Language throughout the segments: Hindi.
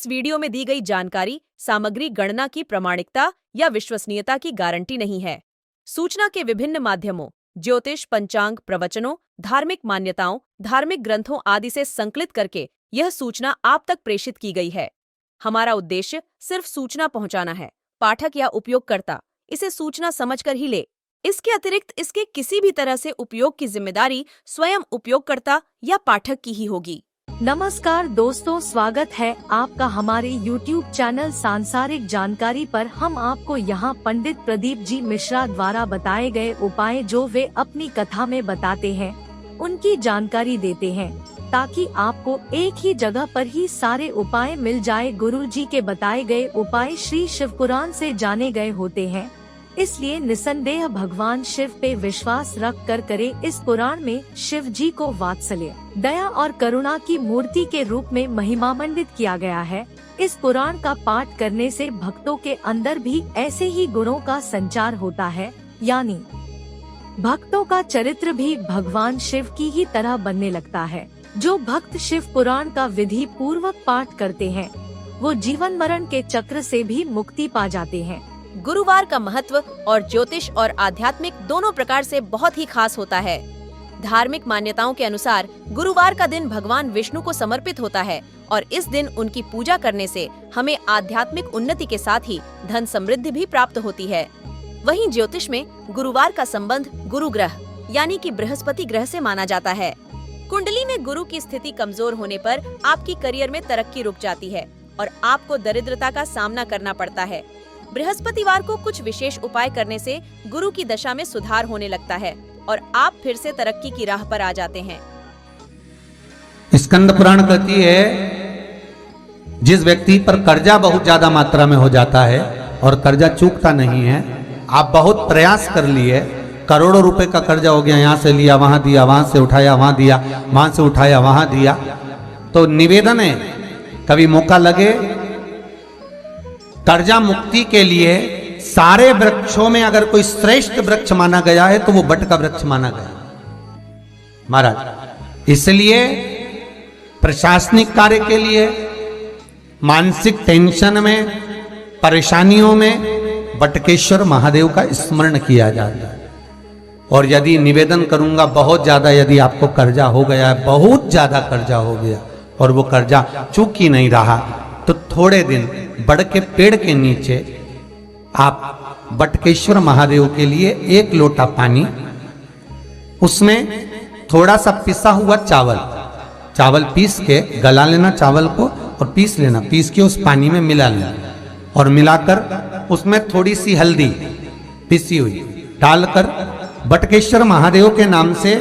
इस वीडियो में दी गई जानकारी सामग्री गणना की प्रामाणिकता या विश्वसनीयता की गारंटी नहीं है। सूचना के विभिन्न माध्यमों ज्योतिष, पंचांग, प्रवचनों, धार्मिक मान्यताओं, धार्मिक ग्रंथों आदि से संकलित करके यह सूचना आप तक प्रेषित की गई है। हमारा उद्देश्य सिर्फ सूचना पहुंचाना है। पाठक या उपयोगकर्ता इसे सूचना समझकर ही ले। इसके अतिरिक्त इसके किसी भी तरह से उपयोग की जिम्मेदारी स्वयं उपयोगकर्ता या पाठक की ही होगी। नमस्कार दोस्तों, स्वागत है आपका हमारे YouTube चैनल सांसारिक जानकारी पर। हम आपको यहाँ पंडित प्रदीप जी मिश्रा द्वारा बताए गए उपाय जो वे अपनी कथा में बताते हैं उनकी जानकारी देते हैं, ताकि आपको एक ही जगह पर ही सारे उपाय मिल जाए। गुरु जी के बताए गए उपाय श्री शिव पुराण से जाने गए होते हैं, इसलिए निसंदेह भगवान शिव पे विश्वास रख कर करे। इस पुराण में शिव जी को वात्सल्य, दया और करुणा की मूर्ति के रूप में महिमामंडित किया गया है। इस पुराण का पाठ करने से भक्तों के अंदर भी ऐसे ही गुणों का संचार होता है, यानी भक्तों का चरित्र भी भगवान शिव की ही तरह बनने लगता है। जो भक्त शिव पुराण का विधि पूर्वक पाठ करते हैं वो जीवन मरण के चक्र से भी मुक्ति पा जाते हैं। गुरुवार का महत्व और ज्योतिष और आध्यात्मिक दोनों प्रकार से बहुत ही खास होता है। धार्मिक मान्यताओं के अनुसार गुरुवार का दिन भगवान विष्णु को समर्पित होता है और इस दिन उनकी पूजा करने से हमें आध्यात्मिक उन्नति के साथ ही धन समृद्धि भी प्राप्त होती है। वहीं ज्योतिष में गुरुवार का संबंध गुरु ग्रह यानी कि बृहस्पति ग्रह से माना जाता है। कुंडली में गुरु की स्थिति कमजोर होने पर आपकी करियर में तरक्की रुक जाती है और आपको दरिद्रता का सामना करना पड़ता है। बृहस्पतिवार को कुछ विशेष उपाय करने से गुरु की दशा में सुधार होने लगता है और आप फिर से तरक्की की राह पर आ जाते हैं। स्कंद पुराण कहती है, जिस व्यक्ति पर कर्जा बहुत ज्यादा मात्रा में हो जाता है और कर्जा चूकता नहीं है, आप बहुत प्रयास कर लिए, करोड़ों रुपए का कर्जा हो गया, यहाँ से लिया वहां दिया, वहां से उठाया वहां दिया, वहां से उठाया वहां दिया, तो निवेदन है कभी मौका लगे कर्जा मुक्ति के लिए सारे वृक्षों में अगर कोई श्रेष्ठ वृक्ष माना गया है तो वो बट का वृक्ष माना गया महाराज। इसलिए प्रशासनिक कार्य के लिए, मानसिक टेंशन में, परेशानियों में बटकेश्वर महादेव का स्मरण किया जाता है। और यदि निवेदन करूंगा बहुत ज्यादा, यदि आपको कर्जा हो गया है, बहुत ज्यादा कर्जा हो गया और वो कर्जा चूक ही नहीं रहा, तो थोड़े दिन बड़ के पेड़ के नीचे आप बटकेश्वर महादेव के लिए 1 लोटा पानी, उसमें थोड़ा सा पिसा हुआ चावल पीस के गला लेना चावल को और पीस लेना, पीस के उस पानी में मिला लेना और मिलाकर उसमें थोड़ी सी हल्दी पिसी हुई डालकर बटकेश्वर महादेव के नाम से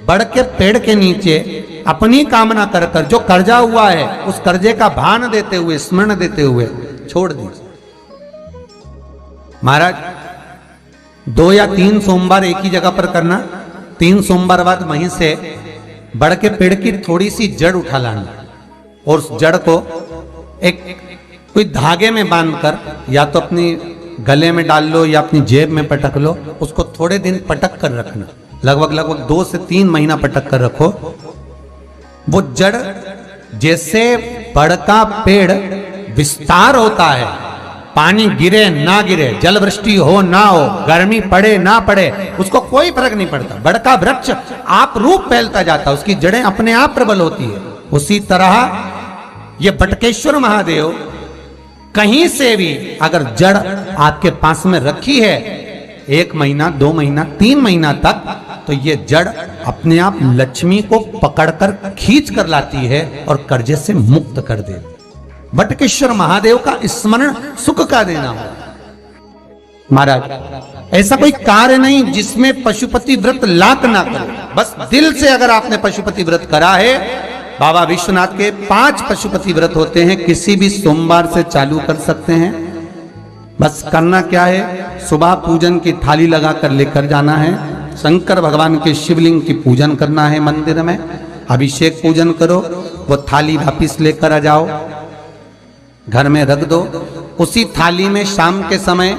बड़ के पेड़ के नीचे अपनी कामना कर कर जो कर्जा हुआ है उस कर्जे का भान देते हुए, स्मरण देते हुए छोड़ दीजिए। महाराज 2 या 3 सोमवार एक ही जगह पर करना, 3 सोमवार बाद वहीं से बड़ के पेड़ की थोड़ी सी जड़ उठा लाना और उस जड़ को एक कोई धागे में बांधकर या तो अपनी गले में डाल लो या अपनी जेब में पटक लो, उसको थोड़े दिन पटक कर रखना, लगभग 2 से 3 महीना पटक कर रखो। वो जड़ जैसे बड़ का पेड़ विस्तार होता है, पानी गिरे ना गिरे, जल वृष्टि हो ना हो, गर्मी पड़े ना पड़े, उसको कोई फर्क नहीं पड़ता। बड़ का वृक्ष आप रूप फैलता जाता, उसकी जड़ें अपने आप प्रबल होती है। उसी तरह ये बटकेश्वर महादेव कहीं से भी अगर जड़ आपके पास में रखी है 1 महीना, 2 महीना, 3 महीना तक, तो ये जड़ अपने आप लक्ष्मी को पकड़कर खींच कर लाती है और कर्जे से मुक्त कर देती है। बटकेश्वर महादेव का स्मरण सुख का देना हो। महाराज ऐसा कोई कार्य नहीं जिसमें पशुपति व्रत लाख ना करे। बस दिल से अगर आपने पशुपति व्रत करा है, बाबा विश्वनाथ के 5 पशुपति व्रत होते हैं, किसी भी सोमवार से चालू कर सकते हैं। बस करना क्या है, सुबह पूजन की थाली लगाकर लेकर जाना है, शंकर भगवान के शिवलिंग की पूजन करना है, मंदिर में अभिषेक पूजन करो, वो थाली वापिस लेकर आ जाओ, घर में रख दो। उसी थाली में शाम के समय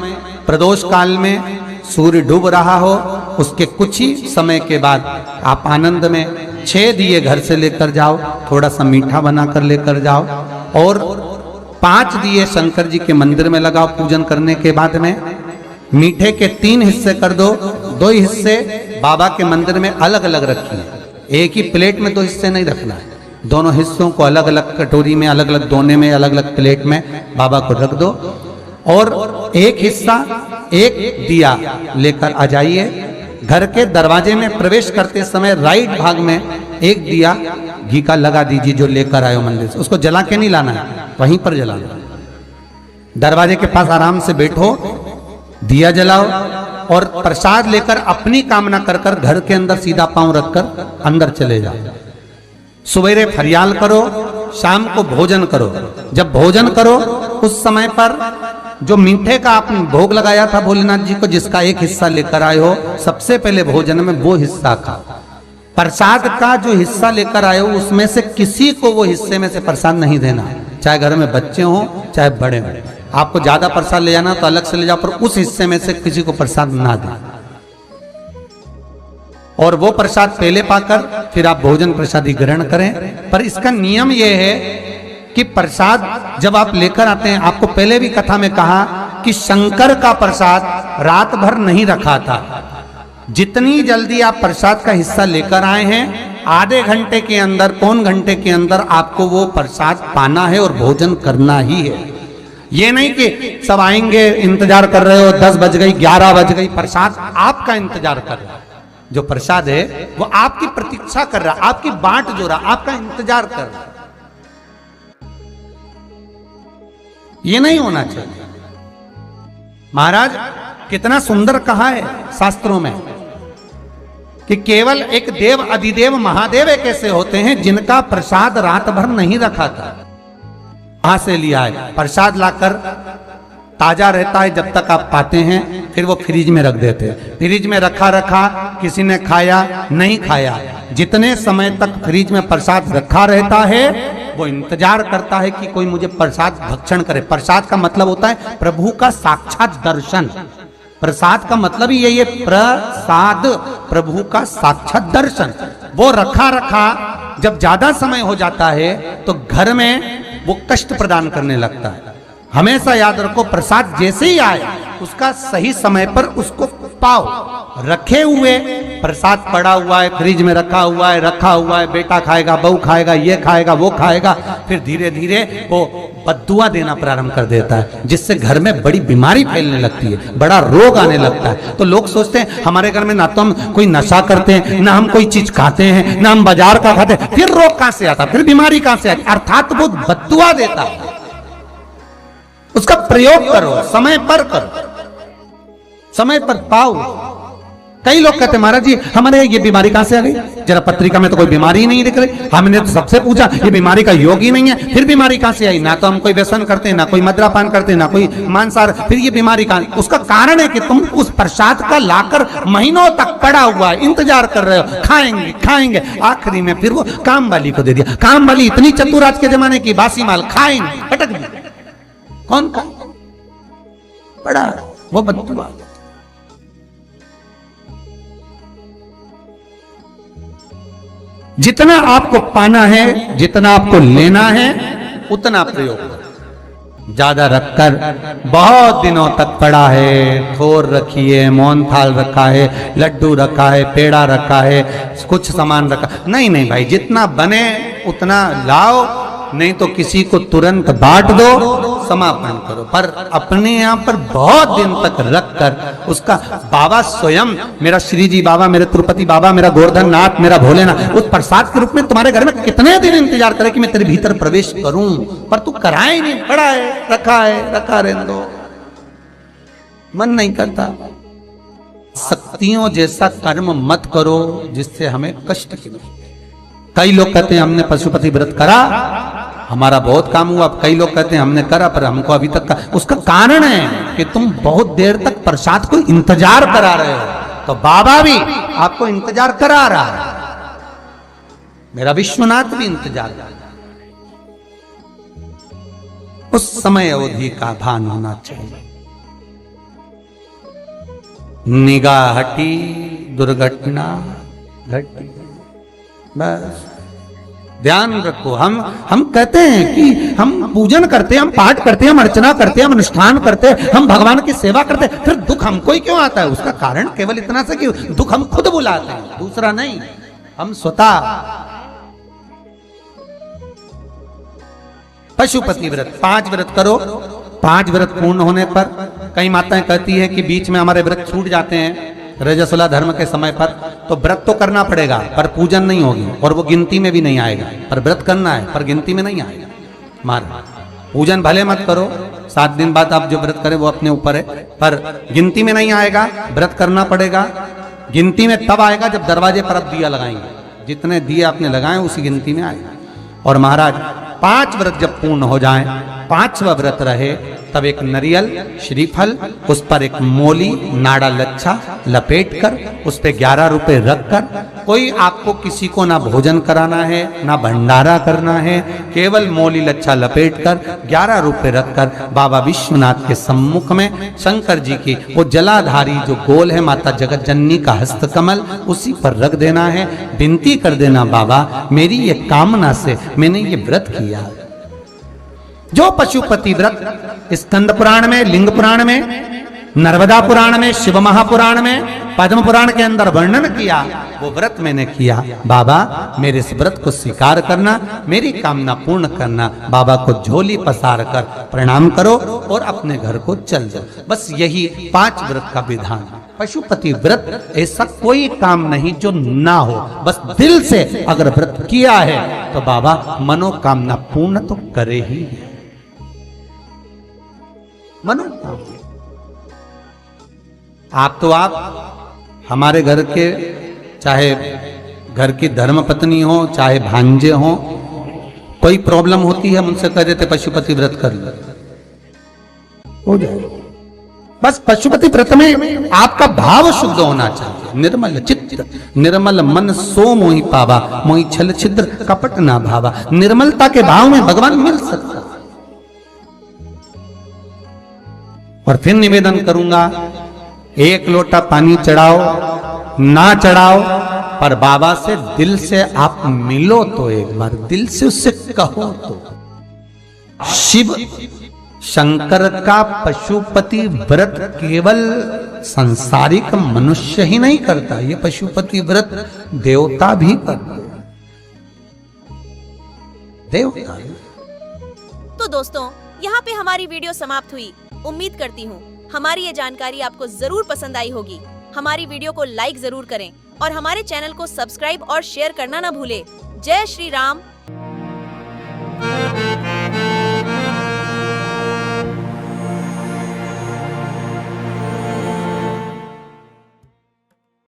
प्रदोष काल में सूर्य डूब रहा हो, उसके कुछ ही समय के बाद आप आनंद में 6 दिए घर से लेकर जाओ, थोड़ा सा मीठा बनाकर लेकर जाओ और 5 दिए शंकर जी के मंदिर में लगाओ पूजन करने के बाद में। मीठे के 3 हिस्से कर दो, 2 हिस्से बाबा के मंदिर में अलग अलग रखिए। एक ही प्लेट में 2 हिस्से नहीं रखना है, दोनों हिस्सों को अलग अलग कटोरी में, अलग अलग दोने में, अलग अलग प्लेट में बाबा को रख दो। और एक हिस्सा, एक दिया लेकर आ जाइए। घर के दरवाजे में प्रवेश करते समय राइट भाग में एक दिया घी का लगा दीजिए, जो लेकर आए हो मंदिर से। उसको जला के नहीं लाना है, वहीं पर जलाना। दरवाजे के पास आराम से बैठो, दिया जलाओ और प्रसाद लेकर अपनी कामना कर कर घर के अंदर सीधा पांव रखकर अंदर चले जाओ। सवेरे फरियाल करो, शाम को भोजन करो। जब भोजन करो उस समय पर जो मीठे का आपने भोग लगाया था भोलेनाथ जी को, जिसका एक हिस्सा लेकर आए हो, सबसे पहले भोजन में वो हिस्सा खाओ। प्रसाद का जो हिस्सा लेकर आए हो उसमें से किसी को वो हिस्से में से प्रसाद नहीं देना, चाहे घर में बच्चे हों चाहे बड़े हों। आपको ज्यादा प्रसाद ले जाना तो अलग से ले जाओ, पर उस हिस्से में से किसी को प्रसाद ना दें। और वो प्रसाद पहले पाकर फिर आप भोजन प्रसादी ग्रहण करें। पर इसका नियम यह है कि प्रसाद जब आप लेकर आते हैं, आपको पहले भी कथा में कहा कि शंकर का प्रसाद रात भर नहीं रखा था। जितनी जल्दी आप प्रसाद का हिस्सा लेकर आए हैं, आधे घंटे के अंदर, पौन घंटे के अंदर आपको वो प्रसाद पाना है और भोजन करना ही है। ये नहीं कि सब आएंगे, इंतजार कर रहे हो, 10 बज गई, 11 बज गई, प्रसाद आपका इंतजार कर रहा है। जो प्रसाद है वो आपकी प्रतीक्षा कर रहा, आपकी बाट जो रहा, आपका इंतजार कर रहा। ये नहीं होना चाहिए। महाराज कितना सुंदर कहा है शास्त्रों में कि केवल एक देव अधिदेव महादेव एक ऐसे होते हैं जिनका प्रसाद रात भर नहीं रखा था। कहां से लिया है? प्रसाद लाकर ताजा रहता है जब तक आप पाते हैं, फिर वो फ्रिज में रख देते हैं। फ्रिज में रखा रखा, किसी ने खाया नहीं खाया, जितने समय तक फ्रिज में प्रसाद रखा रहता है वो इंतजार करता है कि कोई मुझे प्रसाद भक्षण करे। प्रसाद का मतलब होता है प्रभु का साक्षात दर्शन। प्रसाद का मतलब ही यही है, प्रसाद, प्रभु का साक्षात दर्शन। वो रखा रखा जब ज्यादा समय हो जाता है तो घर में वो कष्ट प्रदान करने लगता है। हमेशा याद रखो, प्रसाद जैसे ही आए उसका सही समय पर उसको पाओ। रखे हुए प्रसाद पड़ा हुआ है, फ्रिज में रखा हुआ है, बेटा खाएगा, बहू खाएगा, ये खाएगा, वो खाएगा, फिर धीरे धीरे वो बद्दुआ देना प्रारंभ कर देता है, जिससे घर में बड़ी बीमारी फैलने लगती है, बड़ा रोग आने लगता है। तो लोग सोचते हैं हमारे घर में ना तो हम कोई नशा करते हैं, ना हम कोई चीज खाते हैं, ना हम बाजार का खाते हैं, फिर रोग कहां से आता, फिर बीमारी कहां से आती? अर्थात वो बद्दुआ देता है। उसका प्रयोग करो, समय पर करो, समय पर पाओ। कई लोग कहते हैं महाराज जी हमारे ये बीमारी कहां से आ गई? जरा पत्रिका में तो कोई बीमारी नहीं दिख रही। हमने तो सबसे पूछा ये बीमारी का योग ही नहीं है, फिर बीमारी कहां से आई? ना तो हम कोई व्यसन करते हैं, ना कोई मद्रापान करते हैं, ना कोई मांसाहार, फिर ये बीमारी कहां? उसका कारण है कि तुम उस प्रसाद का लाकर महीनों तक पड़ा हुआ है, इंतजार कर रहे हो, खाएंगे खाएंगे, आखिरी में फिर वो काम वाली को दे दिया। काम वाली इतनी चतुर आज के जमाने की, बासी माल खाएंगे, अटक गई। कौन का बड़ा वो बद्दुआ। जितना आपको पाना है, जितना आपको लेना है, उतना प्रयोग करो। ज्यादा रखकर बहुत दिनों तक पड़ा है, खोर रखी है, मोहन थाल रखा है, लड्डू रखा है, पेड़ा रखा है, कुछ सामान रखा, नहीं भाई, जितना बने उतना लाओ, नहीं तो किसी को तुरंत बांट दो, समापन करो। पर अपने यहाँ पर बहुत दिन तक रखकर उसका बाबा स्वयं, मेरा श्री जी बाबा, मेरे तिरुपति बाबा, मेरा गोवर्धन नाथ, मेरा भोलेनाथ, उस प्रसाद के रूप में तुम्हारे घर में कितने दिन इंतजार करे कि मैं तेरे भीतर प्रवेश करूं, पर तू कराए नहीं, पड़ा है, रखा रहने दो, मन नहीं करता। शक्तियों जैसा कर्म मत करो जिससे हमें कष्ट की। कई लोग कहते हैं हमने पशुपति व्रत करा, हमारा बहुत काम हुआ। कई लोग कहते हैं हमने करा पर हमको अभी तक उसका कारण है कि तुम बहुत देर तक प्रसाद को इंतजार करा रहे हो। तो बाबा भी आपको इंतजार करा रहा है, मेरा विश्वनाथ भी इंतजार कर रहा है। उस समय अवधि का भान होना चाहिए। निगाह हटी, दुर्घटना घटी, बस ध्यान रखो। हम कहते हैं कि हम पूजन करते हैं, हम पाठ करते हैं, हम अर्चना करते हैं, हम अनुष्ठान करते हैं, हम भगवान की सेवा करते हैं, फिर दुख हमको ही क्यों आता है? उसका कारण केवल इतना सा कि दुख हम खुद बुलाते हैं, दूसरा नहीं। हम स्वतः पशुपति व्रत 5 व्रत करो। 5 व्रत पूर्ण होने पर कई माताएं कहती है कि बीच में हमारे व्रत छूट जाते हैं रजस्वला धर्म के समय पर, तो व्रत तो करना पड़ेगा पर पूजन नहीं होगी और वो गिनती में भी नहीं आएगा। पर व्रत करना है पर गिनती में नहीं आएगा। मार पूजन भले मत करो, 7 दिन बाद आप जो व्रत करें वो अपने ऊपर है, पर गिनती में नहीं आएगा। व्रत करना पड़ेगा। गिनती में तब आएगा जब दरवाजे पर आप दिया लगाएंगे, जितने दिए आपने लगाए उसी गिनती में आएगा। और महाराज 5 व्रत जब पूर्ण हो जाएं, 5वां व्रत रहे, तब एक नरियल श्रीफल, उस पर एक मोली नाड़ा लच्छा लपेटकर उस पे 11 रुपए रखकर, कोई आपको किसी को ना भोजन कराना है ना भंडारा करना है, केवल मोली लच्छा लपेटकर 11 रुपए रखकर बाबा विश्वनाथ के सम्मुख में शंकर जी की वो जलाधारी जो गोल है माता जगत जननी का हस्तकमल, उसी पर रख देना है। विनती कर देना, बाबा मेरी ये कामना से मैंने ये व्रत किया। जो पशुपति व्रत स्कंद पुराण में, लिंग पुराण में, नर्मदा पुराण में, शिव महापुराण में, पद्म पुराण के अंदर वर्णन किया, वो व्रत मैंने किया। बाबा मेरे इस व्रत को स्वीकार करना, मेरी कामना पूर्ण करना। बाबा को झोली पसार कर प्रणाम करो और अपने घर को चल जाओ। बस यही 5 व्रत का विधान। पशुपति व्रत ऐसा कोई काम नहीं जो ना हो, बस दिल से अगर व्रत किया है तो बाबा मनोकामना पूर्ण तो करे ही है। मनोकामना आप हमारे घर के, चाहे घर की धर्म पत्नी हो चाहे भांजे हो, कोई प्रॉब्लम होती है मुझसे कह देते पशुपति व्रत कर लो, हो जाए। बस पशुपति व्रत में आपका भाव शुद्ध होना चाहिए। निर्मल चित्त निर्मल मन सो मोहि पावा, मोहि छल छिद्र कपट ना भावा। निर्मलता के भाव में भगवान मिल सकता। और फिर निवेदन करूंगा, 1 लोटा पानी चढ़ाओ ना चढ़ाओ, पर बाबा से दिल से आप मिलो तो एक बार, दिल से उससे कहो तो। शिव शंकर का पशुपति व्रत केवल संसारिक मनुष्य ही नहीं करता, ये पशुपति व्रत देवता भी करते हैं। देवता। तो दोस्तों, यहाँ पे हमारी वीडियो समाप्त हुई। उम्मीद करती हूँ हमारी ये जानकारी आपको जरूर पसंद आई होगी। हमारी वीडियो को लाइक जरूर करें और हमारे चैनल को सब्सक्राइब और शेयर करना ना भूलें। जय श्री राम,